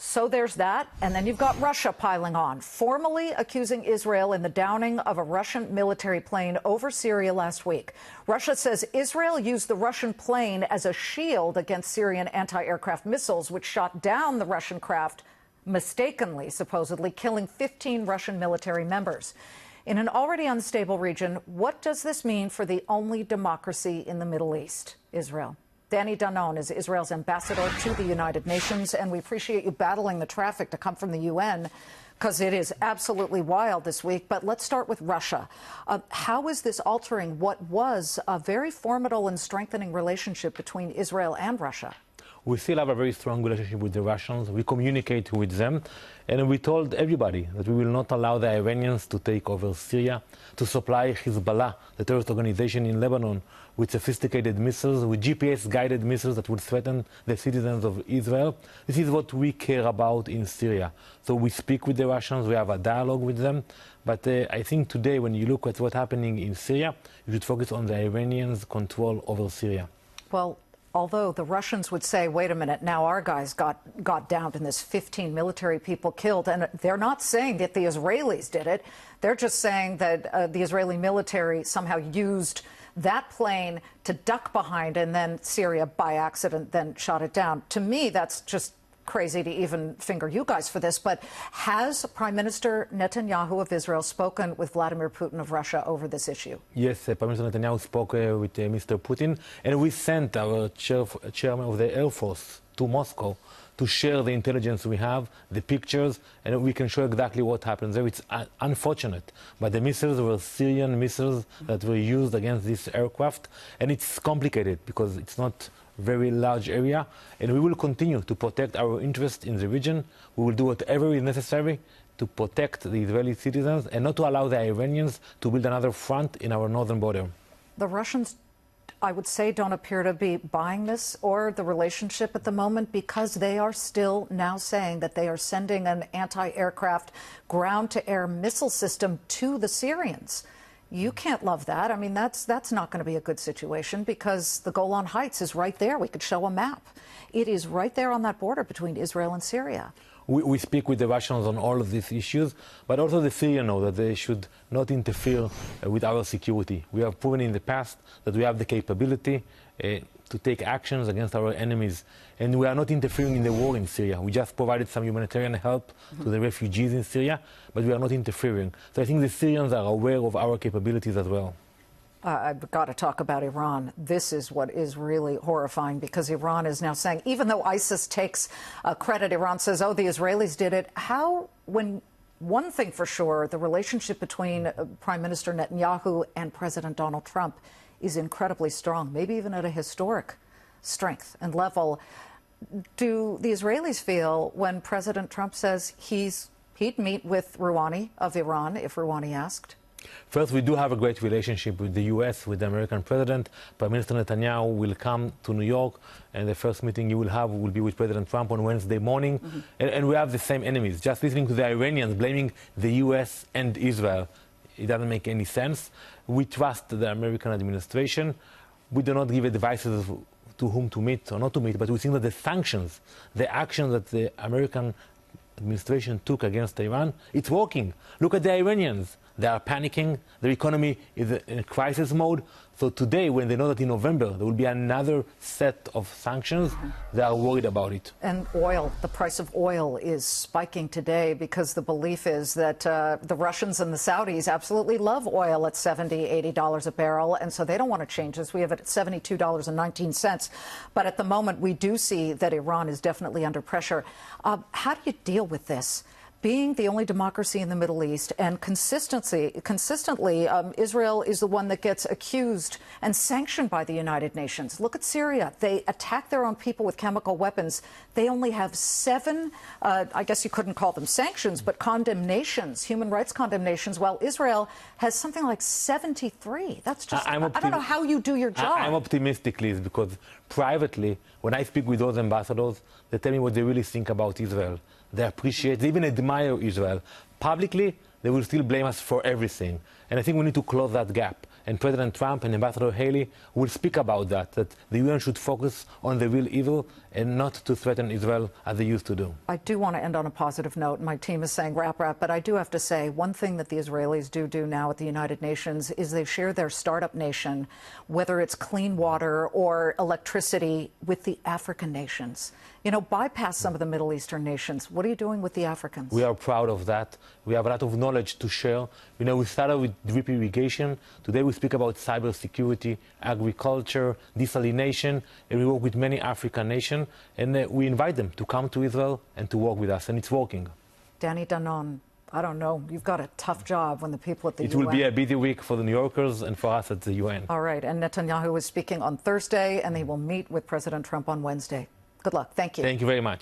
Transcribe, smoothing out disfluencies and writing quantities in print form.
So there's that. And then you've got Russia piling on, formally accusing Israel in the downing of a Russian military plane over Syria last week. Russia says Israel used the Russian plane as a shield against Syrian anti-aircraft missiles, which shot down the Russian craft mistakenly, supposedly killing 15 Russian military members. In an already unstable region, what does this mean for the only democracy in the Middle East, Israel? Amb Danon is Israel's ambassador to the United Nations, and we appreciate you battling the traffic to come from the UN because it is absolutely wild this week. But let's start with Russia. How is this altering what was a very formidable and strengthening relationship between Israel and Russia? We still have a very strong relationship with the Russians. We communicate with them, and we told everybody that we will not allow the Iranians to take over Syria, to supply Hezbollah, the terrorist organization in Lebanon, with sophisticated missiles, with GPS-guided missiles that would threaten the citizens of Israel. This is what we care about in Syria. So we speak with the Russians, we have a dialogue with them, but I think today, when you look at what's happening in Syria, you should focus on the Iranians' control over Syria. Well, although the Russians would say, wait a minute, now our guys got downed and there's 15 military people killed. And they're not saying that the Israelis did it. They're just saying that the Israeli military somehow used that plane to duck behind, and then Syria, by accident, then shot it down. To me, that's just crazy to even finger you guys for this. But has Prime Minister Netanyahu of Israel spoken with Vladimir Putin of Russia over this issue? Yes, Prime Minister Netanyahu spoke with Mr. Putin, and we sent our chairman of the Air Force to Moscow to share the intelligence we have, the pictures, and we can show exactly what happens there. It's unfortunate, but the missiles were Syrian missiles that were used against this aircraft, and it's complicated because it's not very large area, and we will continue to protect our interests in the region. We will do whatever is necessary to protect the Israeli citizens and not to allow the Iranians to build another front in our northern border. The Russians, I would say, don't appear to be buying this or the relationship at the moment, because they are still now saying that they are sending an anti-aircraft ground-to-air missile system to the Syrians. You can't love that. I mean, that's not going to be a good situation, because the Golan Heights is right there. We could show a map. It is right there on that border between Israel and Syria. We speak with the Russians on all of these issues, but also the Syrians know that they should not interfere with our security. We have proven in the past that we have the capability to take actions against our enemies, and we are not interfering in the war in Syria. We just provided some humanitarian help to the refugees in Syria, but we are not interfering. So I think the Syrians are aware of our capabilities as well. I've got to talk about Iran. This is what is really horrifying, because Iran is now saying, even though ISIS takes credit, Iran says, oh, the Israelis did it. How, when one thing for sure, the relationship between Prime Minister Netanyahu and President Donald Trump is incredibly strong, maybe even at a historic strength and level. Do the Israelis feel when President Trump says he'd meet with Rouhani of Iran if Rouhani asked? First, we do have a great relationship with the U.S., with the American president. Prime Minister Netanyahu will come to New York, and the first meeting you will have will be with President Trump on Wednesday morning. And we have the same enemies. Just listening to the Iranians blaming the U.S. and Israel, it doesn't make any sense. We trust the American administration. We do not give advices to whom to meet or not to meet, but we think that the sanctions, the action that the American administration took against Iran, it's working. Look at the Iranians. They are panicking. Their economy is in a crisis mode. So today, when they know that in November there will be another set of sanctions, they are worried about it. And oil, the price of oil is spiking today, because the belief is that the Russians and the Saudis absolutely love oil at $70, $80 a barrel, and so they don't want to change this. We have it at $72.19. But at the moment, we do see that Iran is definitely under pressure. How do you deal with this? Being the only democracy in the Middle East, and consistently, Israel is the one that gets accused and sanctioned by the United Nations. Look at Syria. They attack their own people with chemical weapons. They only have 7, I guess you couldn't call them sanctions, but condemnations, human rights condemnations, while Israel has something like 73. That's just, I don't know how you do your job. I'm optimistic, Liz, because privately, when I speak with those ambassadors, they tell me what they really think about Israel. They appreciate, they even admire Israel. Publicly, they will still blame us for everything. And I think we need to close that gap. and President Trump and Ambassador Haley will speak about that the UN should focus on the real evil and not to threaten Israel as they used to do. I do want to end on a positive note. My team is saying wrap, but I do have to say one thing that the Israelis do now at the United Nations is they share their startup nation, whether it's clean water or electricity, with the African nations. You know, bypass some of the Middle Eastern nations. What are you doing with the Africans? We are proud of that. We have a lot of knowledge to share. You know, we started with drip irrigation. Today we speak about cybersecurity, agriculture, desalination, and we work with many African nations. And we invite them to come to Israel and to work with us, and it's working. Amb Danon, I don't know. You've got a tough job when the people at the UN... It will be a busy week for the New Yorkers and for us at the UN. All right, and Netanyahu is speaking on Thursday, and he will meet with President Trump on Wednesday. Good luck. Thank you. Thank you very much.